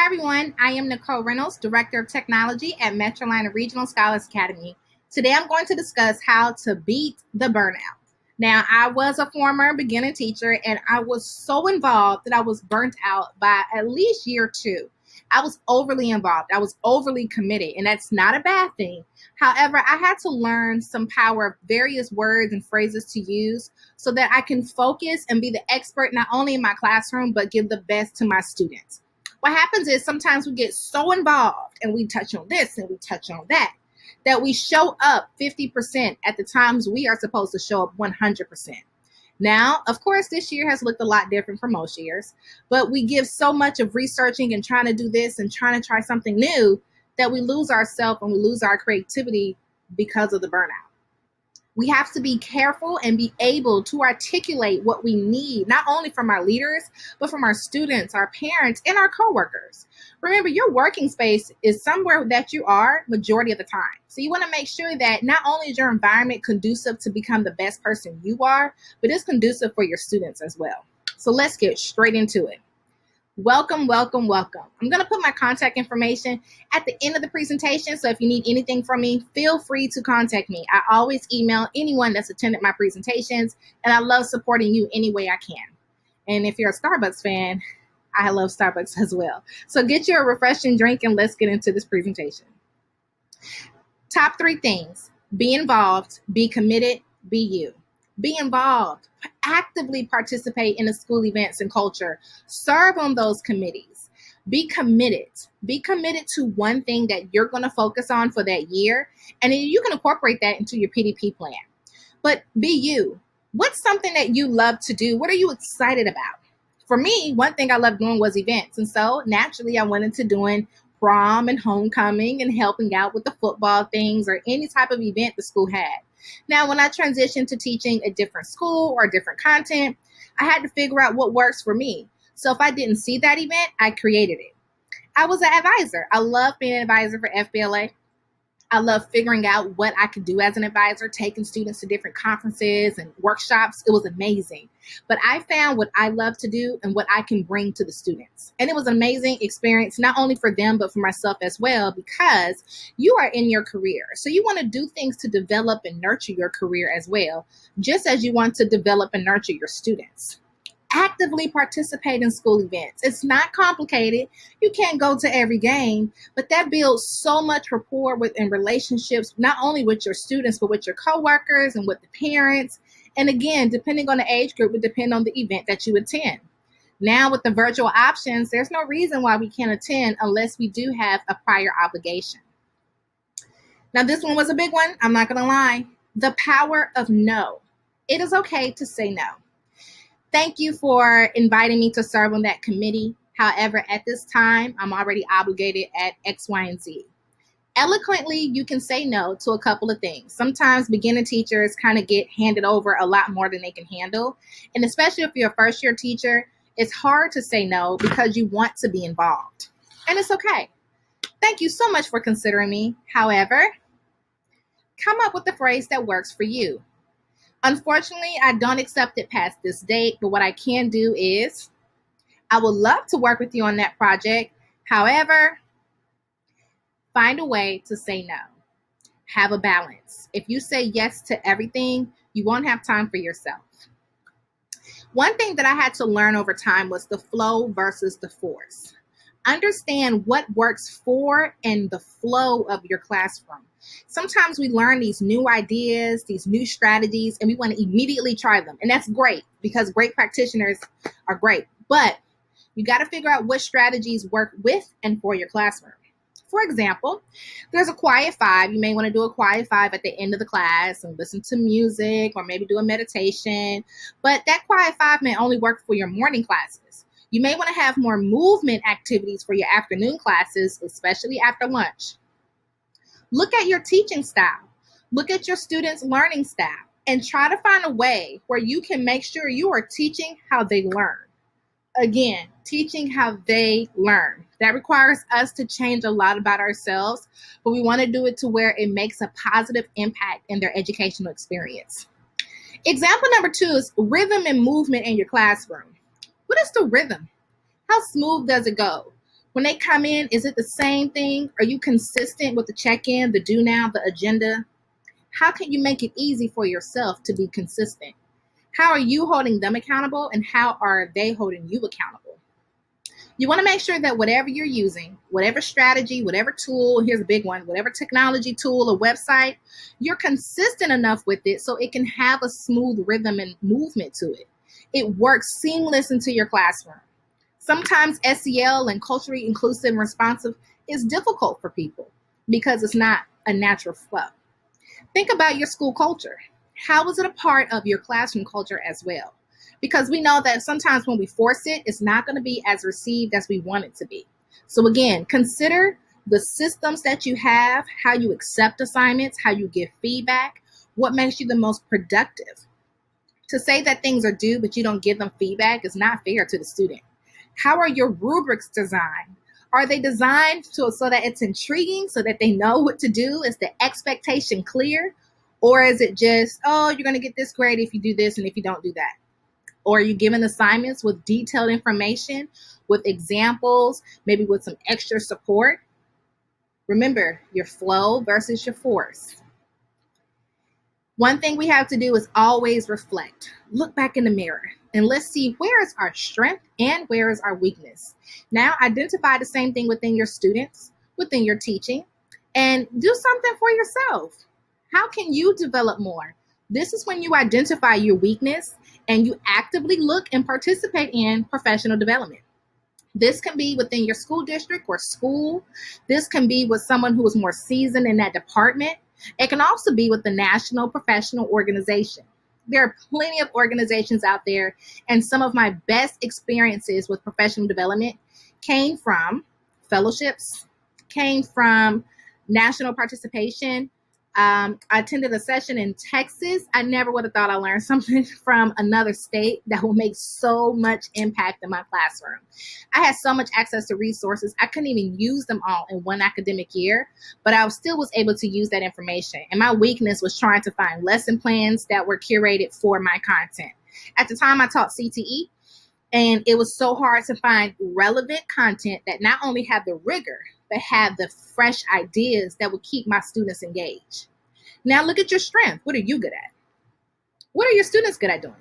everyone, I am Nicole Reynolds, Director of Technology at Metrolina Regional Scholars Academy. Today I'm going to discuss how to beat the burnout. Now, I was a former beginner teacher and I was so involved that I was burnt out by at least year two. I was overly involved. I was overly committed, and that's not a bad thing. However, I had to learn some power of various words and phrases to use so that I can focus and be the expert not only in my classroom, but give the best to my students. What happens is sometimes we get so involved and we touch on this and we touch on that, that we show up 50% at the times we are supposed to show up 100%. Now, of course, this year has looked a lot different from most years, but we give so much of researching and trying to do this and trying to try something new that we lose ourselves and we lose our creativity because of the burnout. We have to be careful and be able to articulate what we need, not only from our leaders, but from our students, our parents, and our coworkers. Remember, your working space is somewhere that you are majority of the time. So you want to make sure that not only is your environment conducive to become the best person you are, but it's conducive for your students as well. So let's get straight into it. Welcome, welcome, welcome. I'm going to put my contact information at the end of the presentation, so if you need anything from me, feel free to contact me. I always email anyone that's attended my presentations, and I love supporting you any way I can. And if you're a Starbucks fan, I love Starbucks as well. So get you a refreshing drink and let's get into this presentation. Top 3 things: be involved, be committed, be you. Be involved. Actively participate in the school events and culture. Serve on those committees. Be committed. Be committed to one thing that you're going to focus on for that year, and then you can incorporate that into your PDP plan. But be you. What's something that you love to do? What are you excited about? For me, one thing I loved doing was events, and so naturally I went into doing prom and homecoming and helping out with the football things or any type of event the school had. Now, when I transitioned to teaching a different school or different content, I had to figure out what works for me. So if I didn't see that event, I created it. I was an advisor. I love being an advisor for FBLA. I love figuring out what I could do as an advisor, taking students to different conferences and workshops. It was amazing. But I found what I love to do and what I can bring to the students. And it was an amazing experience, not only for them, but for myself as well, because you are in your career. So you want to do things to develop and nurture your career as well, just as you want to develop and nurture your students. Actively participate in school events. It's not complicated. You can't go to every game, but that builds so much rapport and relationships, not only with your students, but with your coworkers and with the parents. And again, depending on the age group, would depend on the event that you attend. Now with the virtual options, there's no reason why we can't attend unless we do have a prior obligation. Now this one was a big one. I'm not going to lie. The power of no. It is okay to say no. Thank you for inviting me to serve on that committee. However, at this time, I'm already obligated at X, Y, and Z. Eloquently, you can say no to a couple of things. Sometimes beginner teachers kind of get handed over a lot more than they can handle. And especially if you're a first-year teacher, it's hard to say no because you want to be involved. And it's okay. Thank you so much for considering me. However, come up with a phrase that works for you. Unfortunately, I don't accept it past this date, but what I can do is I would love to work with you on that project. However, find a way to say no. Have a balance. If you say yes to everything, you won't have time for yourself. One thing that I had to learn over time was the flow versus the force. Understand what works for and the flow of your classroom. Sometimes we learn these new ideas, these new strategies, and we want to immediately try them. And that's great because great practitioners are great. But you got to figure out what strategies work with and for your classroom. For example, there's a quiet 5. You may want to do a quiet 5 at the end of the class and listen to music or maybe do a meditation. But that quiet 5 may only work for your morning classes. You may want to have more movement activities for your afternoon classes, especially after lunch. Look at your teaching style. Look at your students' learning style and try to find a way where you can make sure you are teaching how they learn. Again, teaching how they learn. That requires us to change a lot about ourselves, but we want to do it to where it makes a positive impact in their educational experience. Example number 2 is rhythm and movement in your classroom. What is the rhythm? How smooth does it go? When they come in, is it the same thing? Are you consistent with the check-in, the do now, the agenda? How can you make it easy for yourself to be consistent? How are you holding them accountable, and how are they holding you accountable? You want to make sure that whatever you're using, whatever strategy, whatever tool, here's a big one, whatever technology tool or website, you're consistent enough with it so it can have a smooth rhythm and movement to it. It works seamless into your classroom. Sometimes SEL and culturally inclusive and responsive is difficult for people because it's not a natural flow. Think about your school culture. How is it a part of your classroom culture as well? Because we know that sometimes when we force it, it's not going to be as received as we want it to be. So again, consider the systems that you have, how you accept assignments, how you give feedback, what makes you the most productive. To say that things are due but you don't give them feedback is not fair to the student. How are your rubrics designed? Are they designed so that it's intriguing, so that they know what to do? Is the expectation clear? Or is it just, oh, you're going to get this grade if you do this and if you don't do that? Or are you given assignments with detailed information, with examples, maybe with some extra support? Remember, your flow versus your force. One thing we have to do is always reflect. Look back in the mirror and let's see where is our strength and where is our weakness. Now, identify the same thing within your students, within your teaching, and do something for yourself. How can you develop more? This is when you identify your weakness and you actively look and participate in professional development. This can be within your school district or school. This can be with someone who is more seasoned in that department. It can also be with the national professional organization. There are plenty of organizations out there, and some of my best experiences with professional development came from fellowships, came from national participation. I attended a session in Texas. I never would have thought I learned something from another state that will make so much impact in my classroom. I had so much access to resources. I couldn't even use them all in one academic year, but I still was able to use that information. And my weakness was trying to find lesson plans that were curated for my content. At the time, I taught CTE, and it was so hard to find relevant content that not only had the rigor, but have the fresh ideas that would keep my students engaged. Now look at your strength. What are you good at? What are your students good at doing?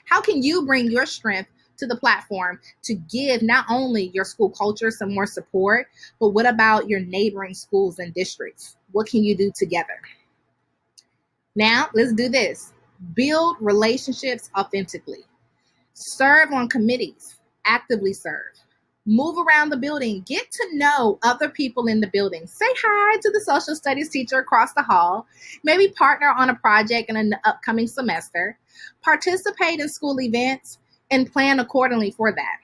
How can you bring your strength to the platform to give not only your school culture some more support, but what about your neighboring schools and districts? What can you do together? Now let's do this. Build relationships authentically. Serve on committees. Actively serve. Move around the building. Get to know other people in the building. Say hi to the social studies teacher across the hall. Maybe partner on a project in an upcoming semester. Participate in school events and plan accordingly for that.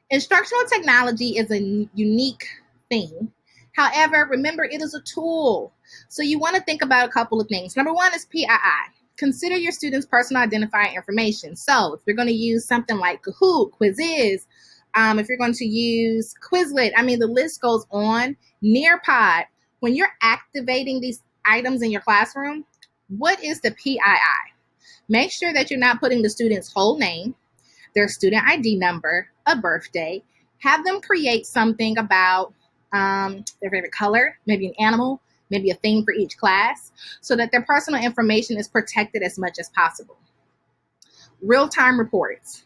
Instructional technology is a unique thing. However, remember, it is a tool. So you want to think about a couple of things. Number one is PII. Consider your students' personal identifying information. So if you're going to use something like Kahoot, Quizzes, if you're going to use Quizlet, the list goes on. Nearpod, when you're activating these items in your classroom, what is the PII? Make sure that you're not putting the student's whole name, their student ID number, a birthday. Have them create something about their favorite color, maybe an animal, maybe a theme for each class, so that their personal information is protected as much as possible. Real-time reports.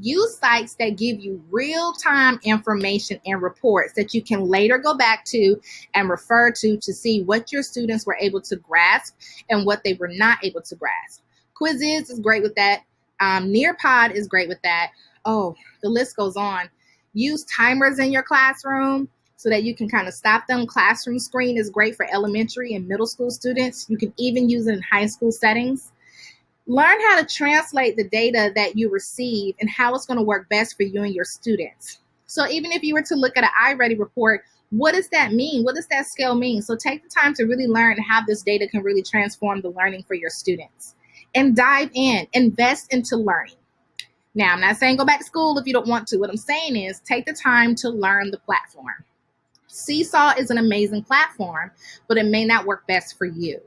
Use sites that give you real-time information and reports that you can later go back to and refer to see what your students were able to grasp and what they were not able to grasp. Quizzes is great with that. Nearpod is great with that. Oh, the list goes on. Use timers in your classroom so that you can kind of stop them. Classroom screen is great for elementary and middle school students. You can even use it in high school settings. Learn how to translate the data that you receive and how it's going to work best for you and your students. So even if you were to look at an iReady report, what does that mean? What does that scale mean? So take the time to really learn how this data can really transform the learning for your students. And dive in, invest into learning. Now, I'm not saying go back to school if you don't want to. What I'm saying is take the time to learn the platform. Seesaw is an amazing platform, but it may not work best for you.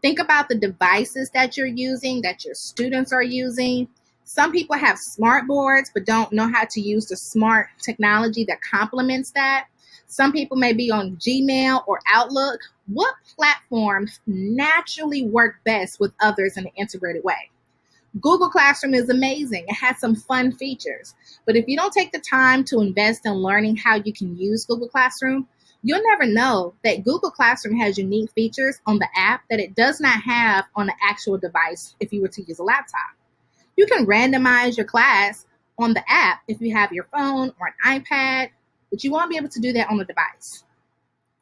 Think about the devices that you're using, that your students are using. Some people have smart boards but don't know how to use the smart technology that complements that. Some people may be on Gmail or Outlook. What platforms naturally work best with others in an integrated way? Google Classroom is amazing. It has some fun features. But if you don't take the time to invest in learning how you can use Google Classroom, you'll never know that Google Classroom has unique features on the app that it does not have on the actual device if you were to use a laptop. You can randomize your class on the app if you have your phone or an iPad, but you won't be able to do that on the device.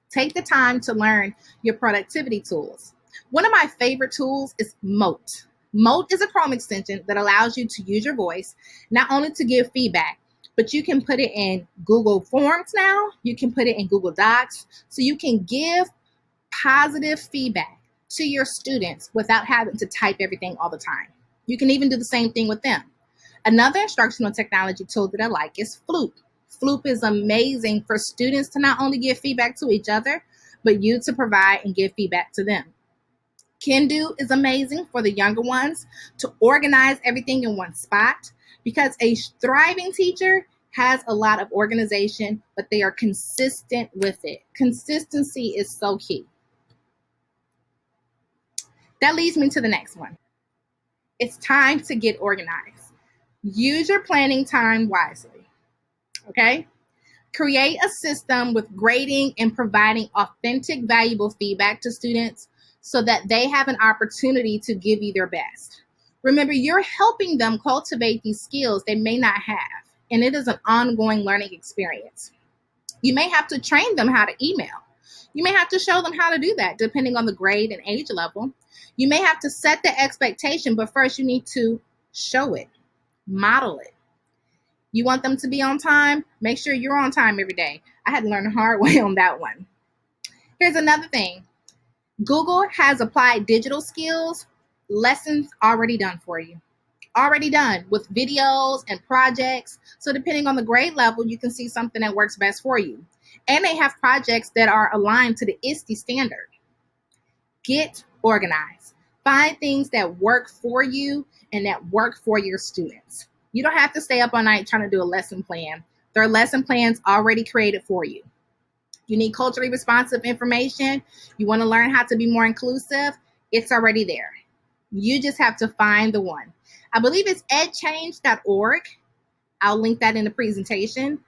Take the time to learn your productivity tools. One of my favorite tools is Moat. Moat is a Chrome extension that allows you to use your voice, not only to give feedback, but you can put it in Google Forms now. You can put it in Google Docs, so you can give positive feedback to your students without having to type everything all the time. You can even do the same thing with them. Another instructional technology tool that I like is Floop. Floop is amazing for students to not only give feedback to each other, but you to provide and give feedback to them. Kendu is amazing for the younger ones to organize everything in one spot, because a thriving teacher has a lot of organization, but they are consistent with it. Consistency is so key. That leads me to the next one. It's time to get organized. Use your planning time wisely, okay? Create a system with grading and providing authentic, valuable feedback to students so that they have an opportunity to give you their best. Remember, you're helping them cultivate these skills they may not have, and it is an ongoing learning experience. You may have to train them how to email. You may have to show them how to do that, depending on the grade and age level. You may have to set the expectation, but first you need to show it, model it. You want them to be on time? Make sure you're on time every day. I had to learn the hard way on that one. Here's another thing. Google has applied digital skills, lessons already done for you. Already done with videos and projects. So depending on the grade level, you can see something that works best for you. And they have projects that are aligned to the ISTE standard. Get organized. Find things that work for you and that work for your students. You don't have to stay up all night trying to do a lesson plan. There are lesson plans already created for you. You need culturally responsive information. You want to learn how to be more inclusive. It's already there. You just have to find the one. I believe it's edchange.org. I'll link that in the presentation.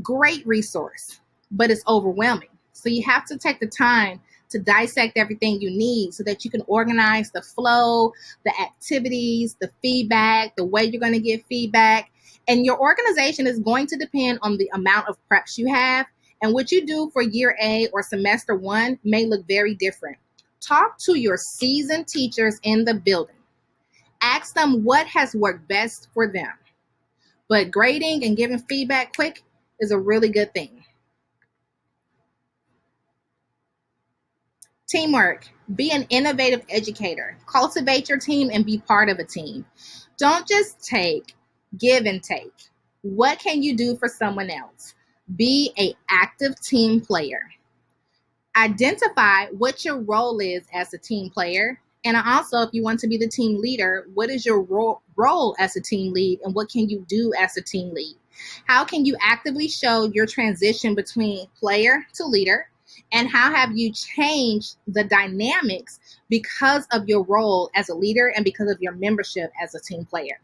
Great resource, but it's overwhelming. So you have to take the time to dissect everything you need so that you can organize the flow, the activities, the feedback, the way you're going to give feedback. And your organization is going to depend on the amount of preps you have. And what you do for year A or semester 1 may look very different. Talk to your seasoned teachers in the building. Ask them what has worked best for them. But grading and giving feedback quick is a really good thing. Teamwork. Be an innovative educator. Cultivate your team and be part of a team. Don't just take, give and take. What can you do for someone else? Be an active team player. Identify what your role is as a team player. And also, if you want to be the team leader, what is your role as a team lead and what can you do as a team lead? How can you actively show your transition between player to leader? And how have you changed the dynamics because of your role as a leader and because of your membership as a team player?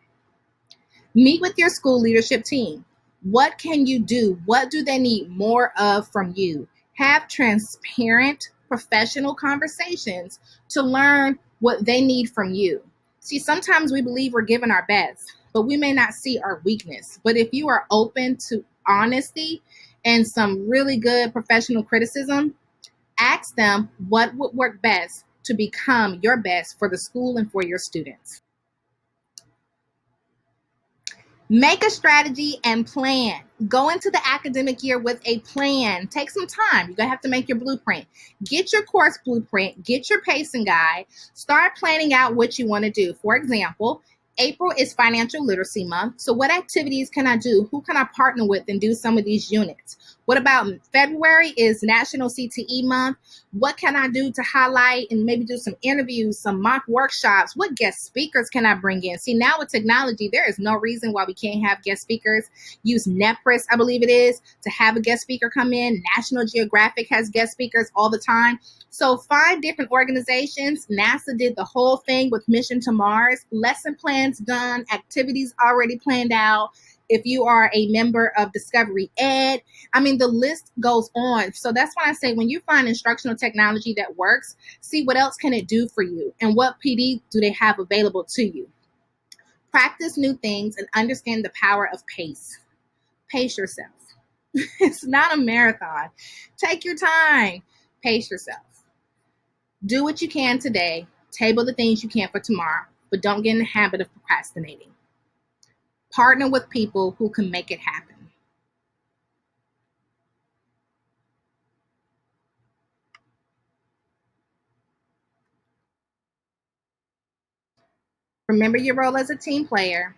Meet with your school leadership team. What can you do? What do they need more of from you? Have transparent, professional conversations to learn what they need from you. See, sometimes we believe we're giving our best, but we may not see our weakness. But if you are open to honesty and some really good professional criticism, ask them what would work best to become your best for the school and for your students. Make a strategy and plan. Go into the academic year with a plan. Take some time. You're going to have to make your blueprint. Get your course blueprint. Get your pacing guide. Start planning out what you want to do. For example, April is Financial Literacy Month. So what activities can I do? Who can I partner with and do some of these units? What about February is National CTE Month. What can I do to highlight and maybe do some interviews, some mock workshops? What guest speakers can I bring in? See, now with technology, there is no reason why we can't have guest speakers. Use NetPress, I believe it is, to have a guest speaker come in. National Geographic has guest speakers all the time. So find different organizations. NASA did the whole thing with Mission to Mars. Lesson plans done, activities already planned out. If you are a member of Discovery Ed, I mean, the list goes on. So that's why I say when you find instructional technology that works, see what else can it do for you and what PD do they have available to you. Practice new things and understand the power of pace. Pace yourself. It's not a marathon. Take your time. Pace yourself. Do what you can today. Table the things you can for tomorrow, but don't get in the habit of procrastinating. Partner with people who can make it happen. Remember your role as a team player.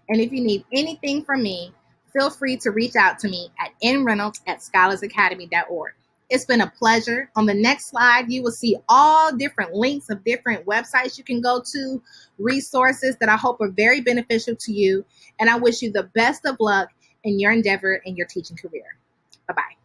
And if you need anything from me, feel free to reach out to me at nreynolds@scholarsacademy.org. It's been a pleasure. On the next slide, you will see all different links of different websites you can go to, resources that I hope are very beneficial to you. And I wish you the best of luck in your endeavor in your teaching career. Bye-bye.